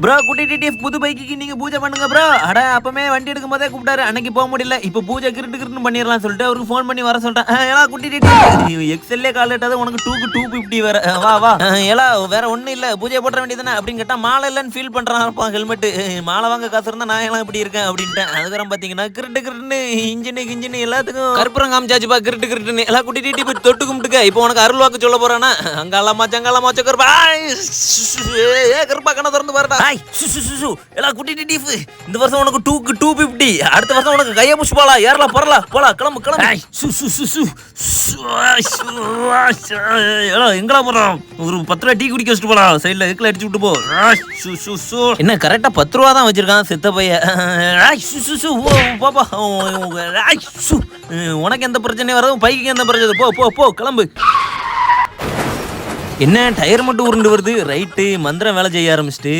Bro குட்டி TTF புது bike நீங்க பூஜை பண்ணுங்க ப்ரோ. அட அப்பமே வண்டி எடுக்கும் போதே கூப்பிட்டாரு, அன்னைக்கு போக முடியல. இப்ப பூஜை கிருட்டு பண்ணிடலாம் சொல்லிட்டு அவருக்கு ஃபோன் பண்ணி வர சொல்லிட்டேன். ஏலா குட்டி டிடிஎஃப் எக்ஸல்லே கால் எட்டாத உனக்கு 2க்கு 250 வேற. வா வா ஏலா வேற ஒண்ணும் இல்ல, பூஜை போட வேண்டியதானே அப்படின்னு கேட்டா மாலை இல்லன்னு ஃபீல் பண்றான் ஹெல்மெட். மாலை வாங்க காசு இருந்தா நான் எல்லாம் இப்படி இருக்கேன் அப்படின்ட்டேன். அதுக்கப்புறம் பாத்தீங்கன்னா கிருட்டுன்னு இன்ஜின் எல்லாத்துக்கும் கற்பூரம் காமிச்சாச்சுப்பா. கிருட்டுன்னு எல்லாம் குட்டி டிடிஎஃப் தொட்டு கும்பிட்டுக்க. இப்போ உனக்கு அருள் வாக்கு சொல்ல போறானா? அங்காலமா சங்காலமா கருப்பா கருப்பா கண்ண திறந்து பாருடா. எல்லாம் குட்டி டிடிஎஃப் இந்த வருஷம் உனக்கு 2க்கு 250, அடுத்த வருஷம் உனக்கு கைய புஷ் போலாம். ஏறலாம் போலாம் கிளம்பு. எங்களா போறோம்? ஒரு 10 ரூபா டீ குடிக்க வச்சுட்டு போலாம். சைட்ல எக்கில் அடிச்சு விட்டு போ. என்ன கரெக்டா 10 ரூபா தான் வச்சிருக்கான் செத்த பைய. பாப்பா உனக்கு எந்த பிரச்சனையும் வராது, பைக்கு எந்த பிரச்சனை? போ கிளம்பு. என்ன டயர் மட்டும் உருண்டு வருது. ரைட்டு மந்திரம் வேலை செய்ய ஆரம்பிச்சிட்டு